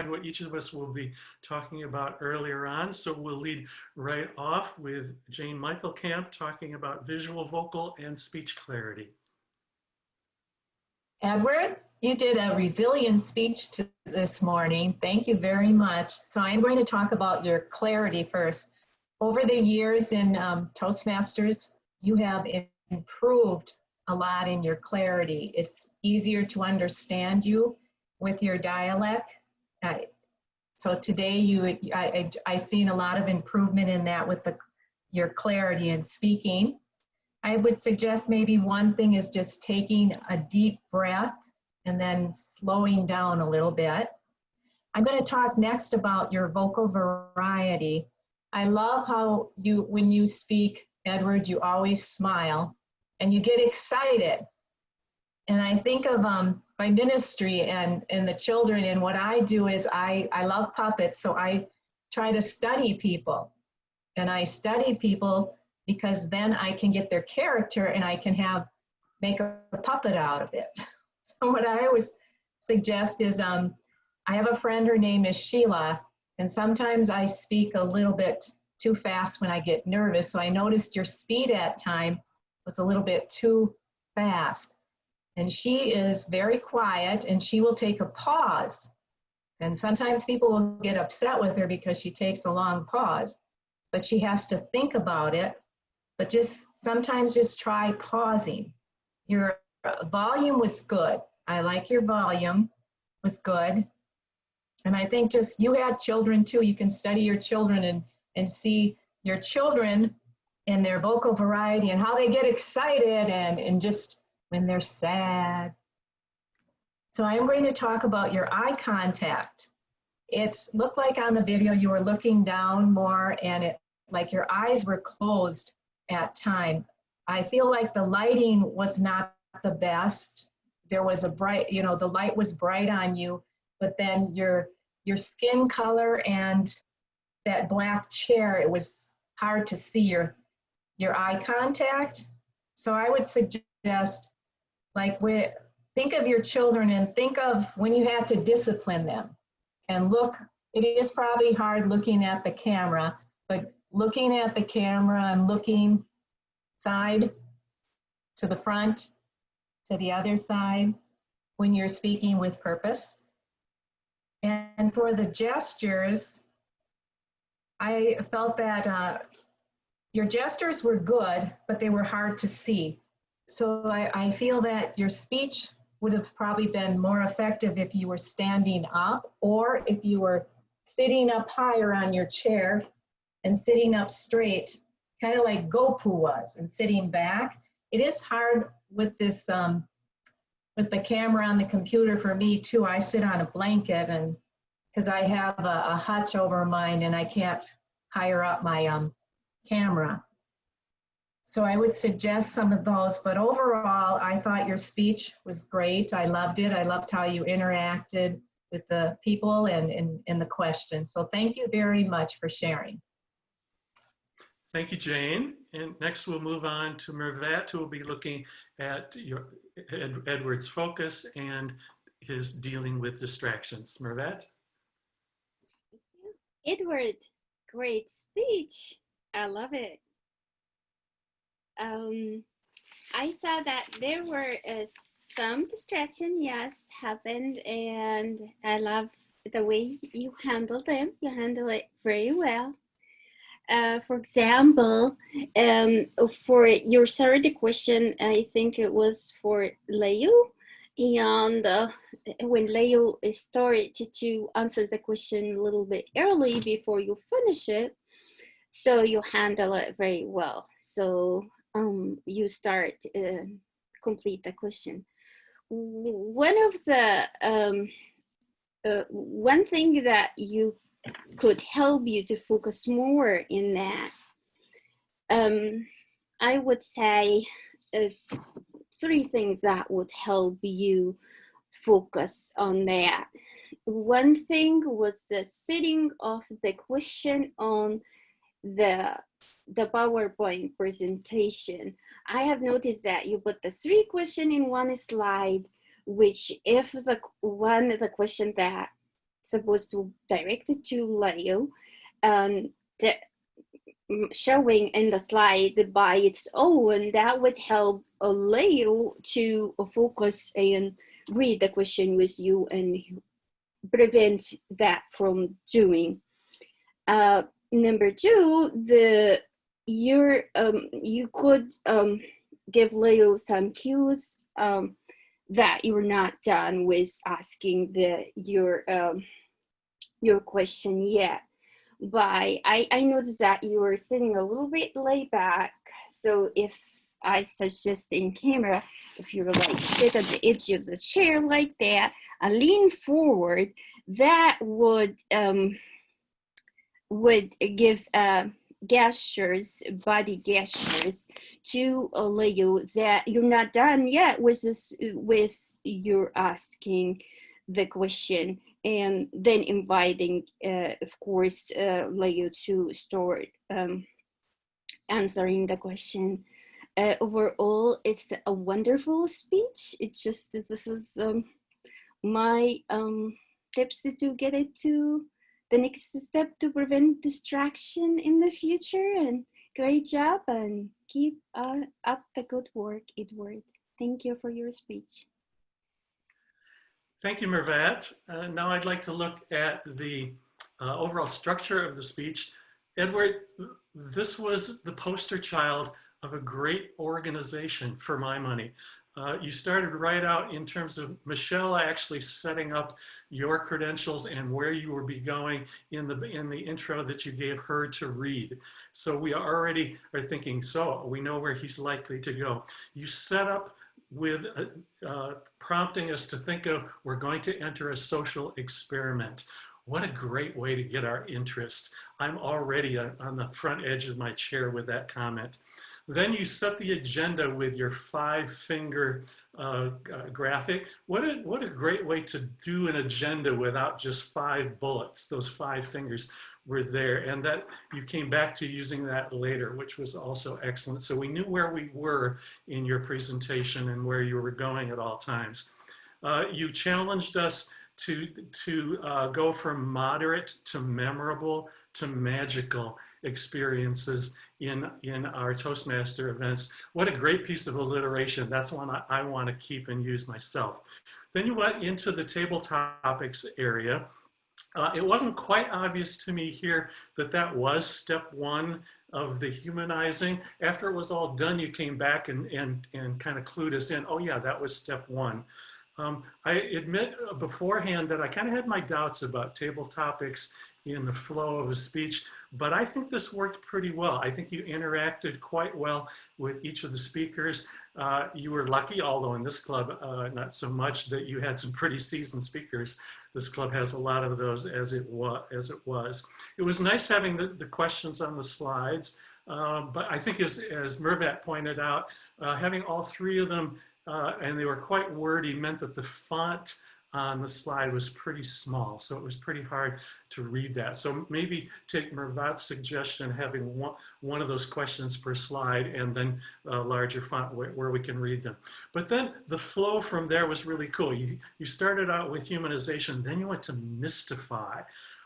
what each of us will be talking about earlier on. So we'll lead right off with Jane Michaelkamp talking about visual, vocal, and speech clarity. Edward, you did a resilient speech this morning. Thank you very much. So I'm going to talk about your clarity first. Over the years in Toastmasters, you have improved a lot in your clarity. It's easier to understand you with your dialect. So today I've seen a lot of improvement in that with your clarity in speaking. I would suggest maybe one thing is just taking a deep breath and then slowing down a little bit. I'm going to talk next about your vocal variety. I love how when you speak, Edward, you always smile and you get excited. And I think of my ministry and the children, and what I do is I love puppets, so I try to study people. And I study people because then I can get their character and I can make a puppet out of it. So what I always suggest is, I have a friend, her name is Sheila, and sometimes I speak a little bit too fast when I get nervous. So I noticed your speed at time was a little bit too fast. And she is very quiet and she will take a pause. And sometimes people will get upset with her because she takes a long pause, but she has to think about it. But sometimes just try pausing. Your volume was good. I like your volume was good. And I think just you had children too. You can study your children and see your children and their vocal variety and how they get excited and just when they're sad. So I'm going to talk about your eye contact. It's looked like on the video you were looking down more and it like your eyes were closed at time. I feel like the lighting was not the best. There was a bright, the light was bright on you, but then your skin color and that black chair, it was hard to see your eye contact. So I would suggest, think of your children and think of when you had to discipline them. And look, it is probably hard looking at the camera, but looking at the camera and looking side to the front, to the other side, when you're speaking with purpose. And for the gestures, I felt that your gestures were good, but they were hard to see. So I feel that your speech would have probably been more effective if you were standing up or if you were sitting up higher on your chair and sitting up straight, kind of like Gopu was, and sitting back. It is hard with this, with the camera on the computer for me too. I sit on a blanket and because I have a hutch over mine and I can't higher up my camera. So I would suggest some of those, but overall, I thought your speech was great. I loved it. I loved how you interacted with the people and the questions. So thank you very much for sharing. Thank you, Jane. And next we'll move on to Mervat, who will be looking at Edward's focus and his dealing with distractions. Mervat? Edward, great speech. I love it. I saw that there were some distraction, yes, happened, and I love the way you handled them. You handle it very well. For example, for your third question, I think it was for Leo, and when Leo started to answer the question a little bit early before you finish it, so you handle it very well. So you start complete the question. One of the one thing that you could help you to focus more in that, I would say 3 things that would help you focus on that. One thing was the setting of the question on the PowerPoint presentation. I have noticed that you put the 3 questions in one slide, which if the question that supposed to direct it to Leo, and showing in the slide by its own, that would help Leo to focus and read the question with you and prevent that from doing. Number two, you could give Leo some cues that you're not done with asking your question yet. But I noticed that you were sitting a little bit laid back. So if I suggest in camera, if you like sit at the edge of the chair like that and lean forward, that would give gestures, body gestures to Leo that you're not done yet with this, with your asking the question, and then inviting, of course, Leo to start answering the question. Overall, it's a wonderful speech. It's just that this is my tips to get it to the next step to prevent distraction in the future. And great job, and keep up the good work, Edward. Thank you for your speech. Thank you, Mervat. Now I'd like to look at the overall structure of the speech. Edward, this was the poster child of a great organization for my money. You started right out in terms of Michelle actually setting up your credentials and where you would be going in the intro that you gave her to read. So we already are thinking, so we know where he's likely to go. You set up with prompting us to think of, we're going to enter a social experiment. What a great way to get our interest. I'm already on the front edge of my chair with that comment. Then you set the agenda with your 5-finger graphic. What a great way to do an agenda without just 5 bullets. Those 5 fingers were there, and that you came back to using that later, which was also excellent. So we knew where we were in your presentation and where you were going at all times. You challenged us to go from moderate to memorable to magical experiences in our Toastmaster events. What a great piece of alliteration. That's one I want to keep and use myself. Then you went into the table topics area. It wasn't quite obvious to me here that that was step 1 of the humanizing. After it was all done, you came back and kind of clued us in. Oh yeah, that was step 1. I admit beforehand that I kind of had my doubts about table topics in the flow of a speech, but I think this worked pretty well. I think you interacted quite well with each of the speakers. You were lucky, although in this club, not so much, that you had some pretty seasoned speakers. This club has a lot of those as it was. It was nice having the questions on the slides, but I think as Mervat pointed out, having all 3 of them, and they were quite wordy, meant that the font on the slide was pretty small, so it was pretty hard to read that. So maybe take Mervat's suggestion, having one of those questions per slide and then a larger font where we can read them. But then the flow from there was really cool. You started out with humanization, then you went to mystify.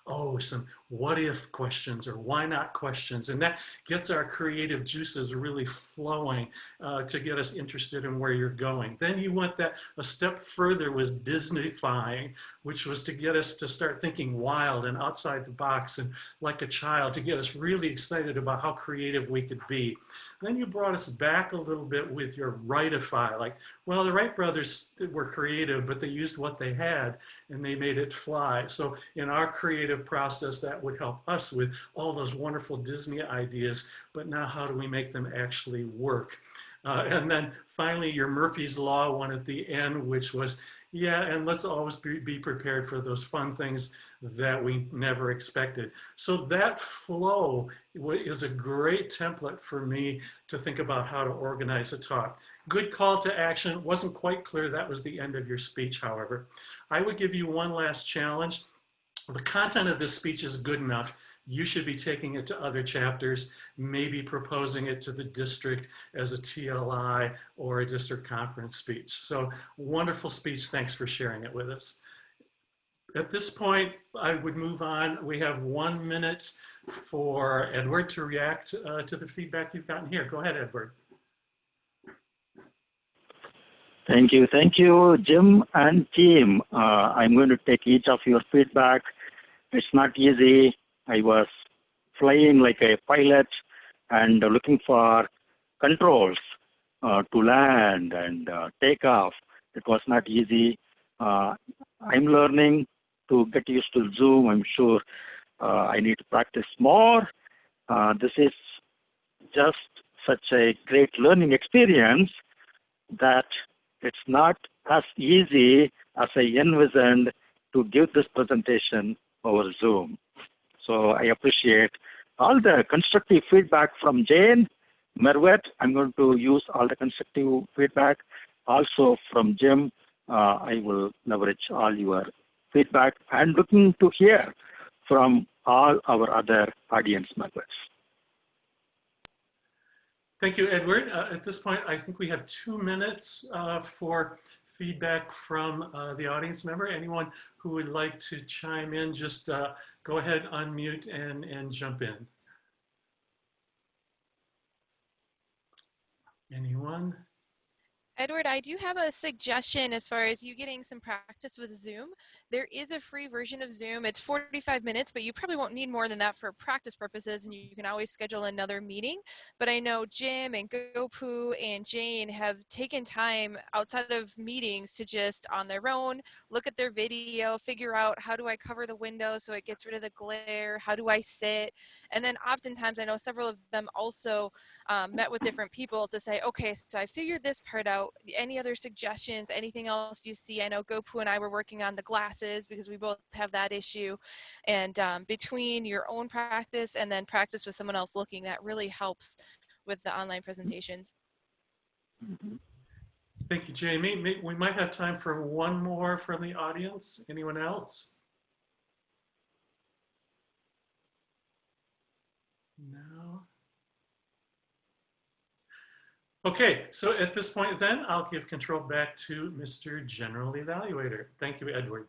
Oh, some what if questions or why not questions. And that gets our creative juices really flowing to get us interested in where you're going. Then you went that a step further, was Disneyfying, which was to get us to start thinking wild and outside the box and like a child, to get us really excited about how creative we could be. Then you brought us back a little bit with your Wrightify, like, well, the Wright brothers were creative, but they used what they had and they made it fly. So in our creative process, that would help us with all those wonderful Disney ideas, but now how do we make them actually work? And then finally, your Murphy's Law one at the end, which was, yeah, and let's always be prepared for those fun things that we never expected. So that flow is a great template for me to think about how to organize a talk. Good call to action. Wasn't quite clear that was the end of your speech, however. I would give you one last challenge. The content of this speech is good enough. You should be taking it to other chapters, maybe proposing it to the district as a TLI or a district conference speech. So wonderful speech. Thanks for sharing it with us. at this point, I would move on. We have 1 minute for Edward to react to the feedback you've gotten here. Go ahead, Edward. Thank you, Jim and team. I'm going to take each of your feedback. It's not easy. I was flying like a pilot and looking for controls to land and take off. It was not easy. I'm learning to get used to Zoom. I'm sure I need to practice more. This is just such a great learning experience that it's not as easy as I envisioned to give this presentation over Zoom. So I appreciate all the constructive feedback from Jane, Mervet. I'm going to use all the constructive feedback. Also from Jim, I will leverage all your feedback and looking to hear from all our other audience members. Thank you, Edward. At this point, I think we have 2 minutes for feedback from the audience member. Anyone who would like to chime in, just go ahead, unmute and jump in. Anyone? Edward, I do have a suggestion as far as you getting some practice with Zoom. There is a free version of Zoom. It's 45 minutes, but you probably won't need more than that for practice purposes, and you can always schedule another meeting. But I know Jim and Gopu and Jane have taken time outside of meetings to just on their own look at their video, figure out how do I cover the window so it gets rid of the glare, how do I sit, and then oftentimes I know several of them also met with different people to say, okay, so I figured this part out. Any other suggestions, anything else you see? I know Gopu and I were working on the glasses because we both have that issue. And between your own practice and then practice with someone else looking, that really helps with the online presentations. Thank you, Jamie. We might have time for one more from the audience. Anyone else? No. Okay, so at this point then, I'll give control back to Mr. General Evaluator. Thank you, Edward.